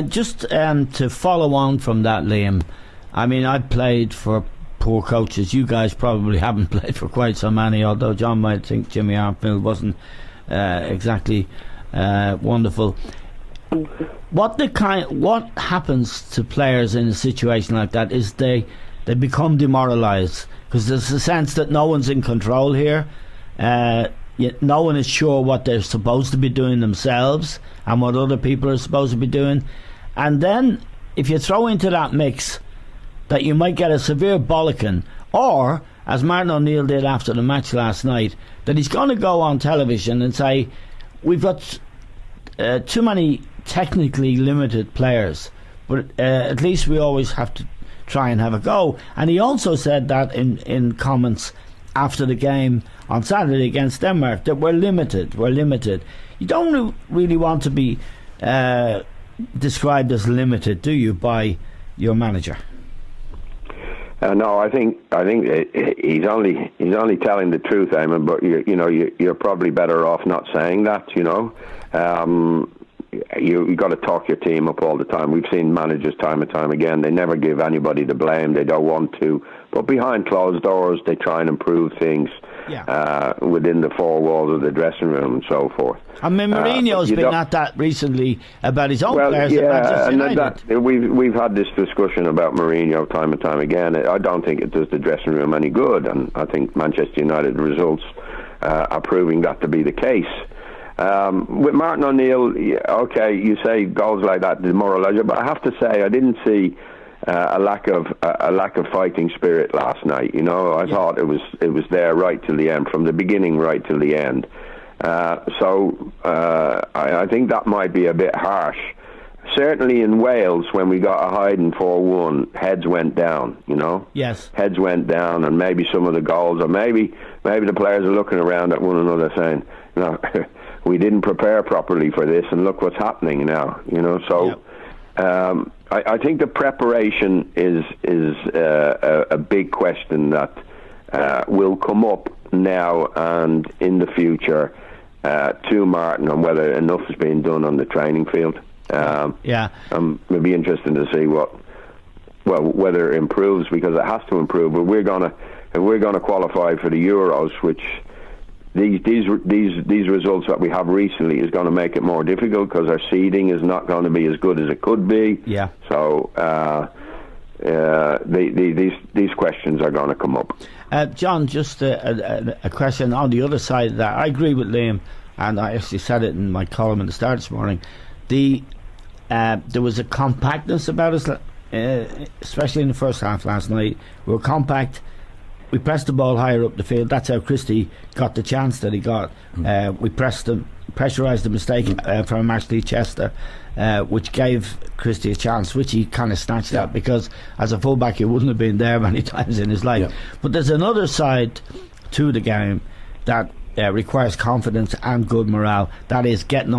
just to follow on from that, Liam, I mean, I've played for poor coaches. You guys probably haven't played for quite so many, although John might think Jimmy Armfield wasn't exactly wonderful. What happens to players in a situation like that is they become demoralised, because there's a sense that no one's in control here. No one is sure what they're supposed to be doing themselves and what other people are supposed to be doing. And then if you throw into that mix that you might get a severe bollocking, or, as Martin O'Neill did after the match last night, that he's going to go on television and say, we've got too many technically limited players, but at least we always have to try and have a go. And he also said that in comments after the game on Saturday against Denmark, that we're limited. You don't really want to be described as limited, do you, by your manager? No, I think he's only telling the truth, Eamon. But you're probably better off not saying that. You got to talk your team up all the time. We've seen managers time and time again. They never give anybody the blame. They don't want to. But behind closed doors, they try and improve things within the four walls of the dressing room and so forth. I mean, Mourinho's been at that recently about his own players. Yeah, and we've had this discussion about Mourinho time and time again. I don't think it does the dressing room any good, and I think Manchester United results are proving that to be the case. With Martin O'Neill, okay, you say goals like that demoralise you, but I have to say I didn't see a lack of fighting spirit last night. I thought it was there right till the end, from the beginning right till the end. So I think that might be a bit harsh. Certainly in Wales, when we got a hiding 4-1, heads went down. Yes, heads went down, and maybe some of the goals, or maybe the players are looking around at one another saying, we didn't prepare properly for this, and look what's happening now. So I think the preparation is a big question that will come up now and in the future to Martin, on whether enough is being done on the training field. It'll be interesting to see whether it improves, because it has to improve. But if we're gonna qualify for the Euros, which these results that we have recently is going to make it more difficult, because our seeding is not going to be as good as it could be. Yeah. So these questions are going to come up. John, just a question on the other side of that. I agree with Liam, and I actually said it in my column at the start this morning. There was a compactness about us, especially in the first half last night. We were compact. We pressed the ball higher up the field. That's how Christie got the chance that he got. We pressurised the mistake from Ashley Chester, which gave Christie a chance, which he kind of snatched at, because as a fullback he wouldn't have been there many times in his life. But there's another side to the game that requires confidence and good morale. That is getting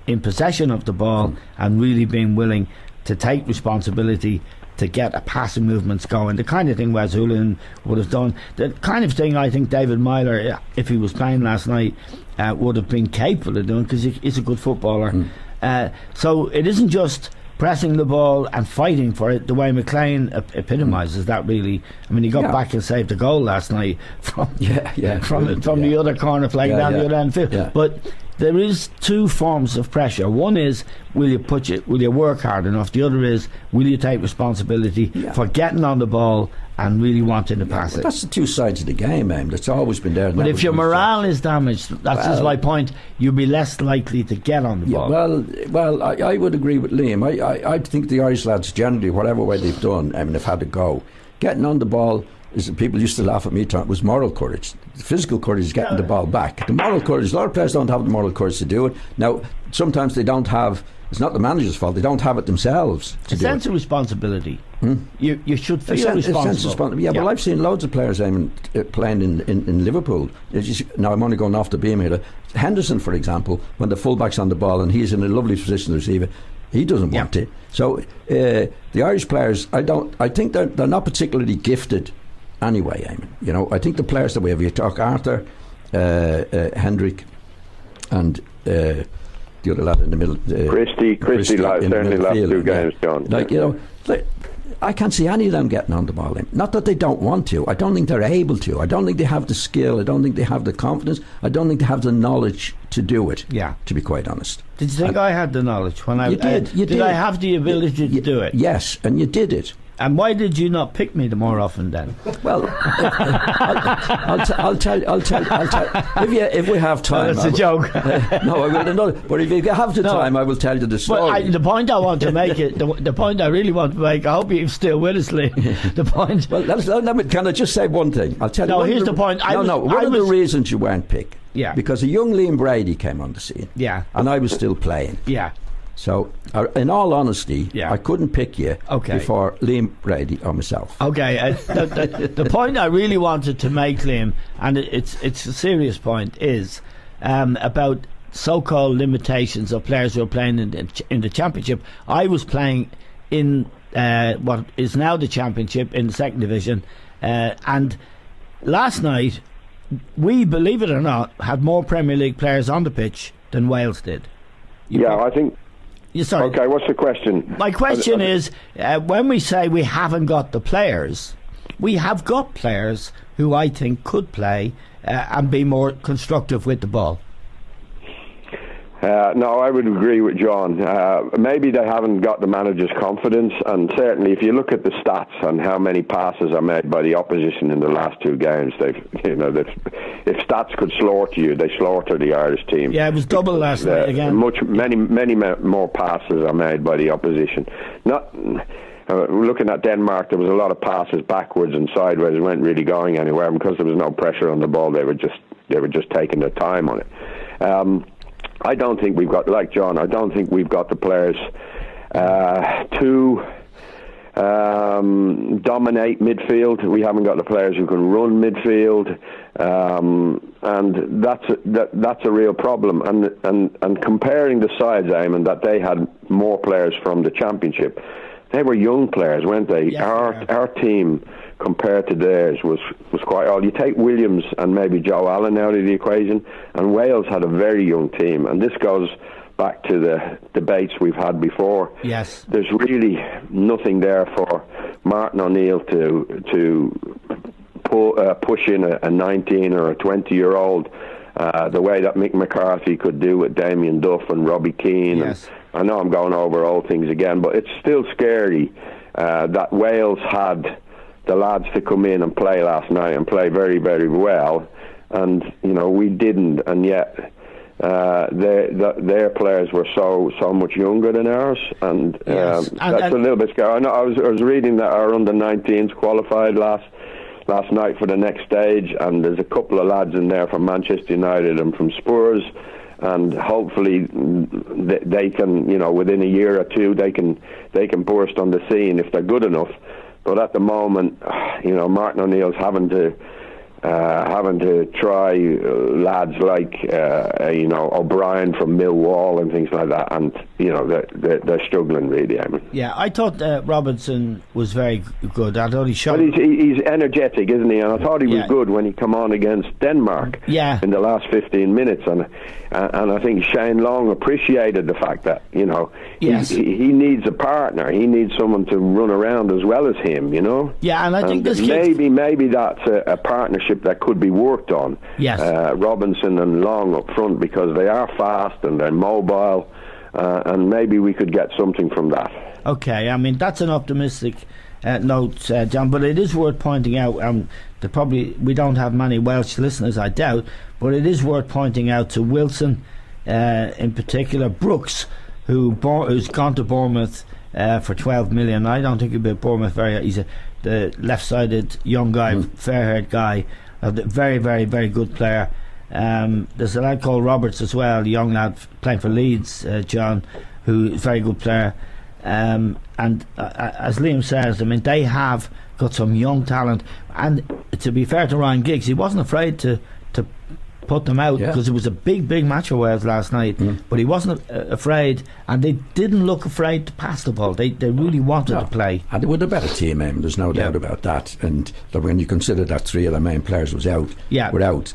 in possession of the ball and really being willing to take responsibility to get a passing movements going, the kind of thing Wes Hoolahan would have done, the kind of thing I think David Myler, if he was playing last night, would have been capable of doing, because he's a good footballer. So it isn't just pressing the ball and fighting for it, the way McLean epitomises that, really. I mean, he got back and saved a goal last night from the other corner flag down the other end field. But there is two forms of pressure. One is, will you work hard enough? The other is, will you take responsibility for getting on the ball and really wanting to pass it? That's the two sides of the game, That's always been there. But if your morale is damaged, that's my point, you'll be less likely to get on the ball. Well, I would agree with Liam. I think the Irish lads generally, whatever way they've done, have had a go. Getting on the ball, people used to laugh at me, it was moral courage. The physical courage is getting the ball back. The moral courage, a lot of players don't have the moral courage to do it. Now, sometimes they don't have, it's not the manager's fault, they don't have it themselves to do it. A sense of responsibility. You should feel responsible. Well, I've seen loads of players playing in Liverpool. Now, I'm only going off the beam here. Henderson, for example, when the fullback's on the ball and he's in a lovely position to receive it, he doesn't want to. So the Irish players, I think they're not particularly gifted anyway. I think the players that we have, you talk Arthur, Hendrick, and the the other lad in the middle. Christie last, certainly last two games, John. Like, you know, I can't see any of them getting on the ball. Not that they don't want to. I don't think they're able to. I don't think they have the skill. I don't think they have the confidence. I don't think they have the knowledge to do it. Yeah. To be quite honest. Did you think I had the knowledge when I? You did. Did I have the ability to do it? Yes, and you did it. And why did you not pick me more often then? Well, I'll tell. If we have time, that's a joke. No, I will not. But if you have the time, I will tell you the story. But the point I want to make the point I really want to make. I hope you're still with us, Lee. The point. Well, can I just say one thing? I'll tell you. No, here's the point. One of the reasons you weren't picked. Yeah. Because a young Liam Brady came on the scene. Yeah. And I was still playing. Yeah. So, in all honesty, I couldn't pick you before Liam Brady or myself. Okay, the point I really wanted to make, Liam, and it's a serious point, is about so-called limitations of players who are playing in the championship. I was playing in what is now the championship in the second division, and last night we, believe it or not, had more Premier League players on the pitch than Wales did. I think. Sorry. Okay, what's the question? My question is, when we say we haven't got the players, we have got players who I think could play and be more constructive with the ball. No, I would agree with John. Maybe they haven't got the manager's confidence, and certainly if you look at the stats and how many passes are made by the opposition in the last two games, if stats could slaughter you, they slaughter the Irish team. Yeah, it was double last night again. Many more passes are made by the opposition. Looking at Denmark, there was a lot of passes backwards and sideways. It weren't really going anywhere, and because there was no pressure on the ball, they were just taking their time on it. I don't think we've got, like John, I don't think we've got the players to dominate midfield. We haven't got the players who can run midfield, and that's a real problem. And comparing the sides, Eamon, that they had more players from the championship. They were young players, weren't they? Yeah, our team compared to theirs was quite old. You take Williams and maybe Joe Allen out of the equation, and Wales had a very young team, and this goes back to the debates we've had before. Yes, there's really nothing there for Martin O'Neill to push in a 19 or a 20-year-old the way that Mick McCarthy could do with Damien Duff and Robbie Keane. Yes. I know I'm going over old things again, but it's still scary that Wales had the lads to come in and play last night and play very, very well, and we didn't, and yet their players were so much younger than ours, and that's a little bit scary. I know I was reading that our under-19s qualified last night for the next stage, and there's a couple of lads in there from Manchester United and from Spurs, and hopefully they can, within a year or two, they can burst on the scene if they're good enough. But at the moment, Martin O'Neill's having to try lads like O'Brien from Millwall and things like that, and they're struggling really. I mean, yeah, I thought Robinson was very good. I thought he shot. But he's energetic, isn't he? And I thought he was good when he came on against Denmark. Yeah. In the last 15 minutes, and I think Shane Long appreciated the fact that Yes. he needs a partner. He needs someone to run around as well as him. Yeah, and I think this maybe that's a partnership that could be worked on. Yes. Robinson and Long up front, because they are fast and they're mobile, and maybe we could get something from that. Okay, I mean that's an optimistic note, John, but it is worth pointing out. We don't have many Welsh listeners, I doubt, but it is worth pointing out to Wilson, in particular, Brooks, who's gone to Bournemouth for 12 million. I don't think he'll be at Bournemouth he's the left-sided young guy, fair-haired guy, a very, very, very good player. There's a lad called Roberts as well, a young lad playing for Leeds, John, who is a very good player. And as Liam says, I mean, they have got some young talent, and to be fair to Ryan Giggs, he wasn't afraid to put them out, because it was a big match for Wales last night, but he wasn't afraid, and they didn't look afraid to pass the ball. They really wanted to play, and they were the better team. There's no doubt about that. And when you consider that three of the main players were out,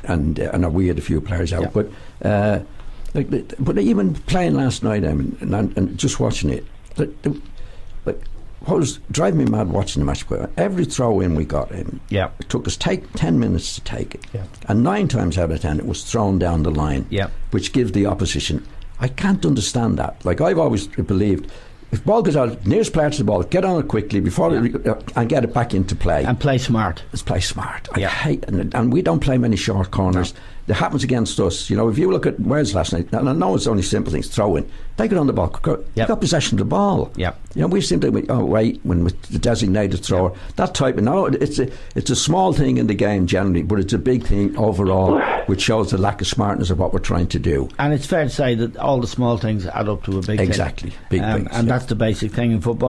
and we had a few players out, but But even playing last night, and just watching it, like what was driving me mad watching the match, every throw in we got in, it took us 10 minutes to take it, and 9 times out of 10 it was thrown down the line, which gives the opposition. I can't understand that. Like, I've always believed, if ball goes out, nearest player to the ball, get on it quickly and get it back into play. And play smart. Let's play smart. I hate, and we don't play many short corners. It happens against us. You know, if you look at Wales last night, and I know it's only simple things, throw in, they get on the ball, they got possession of the ball. You know, we seem to wait when with the designated thrower, that type of, no, it's a small thing in the game generally, but it's a big thing overall, which shows the lack of smartness of what we're trying to do. And it's fair to say that all the small things add up to a big thing. Exactly. Big things. And that's the basic thing in football.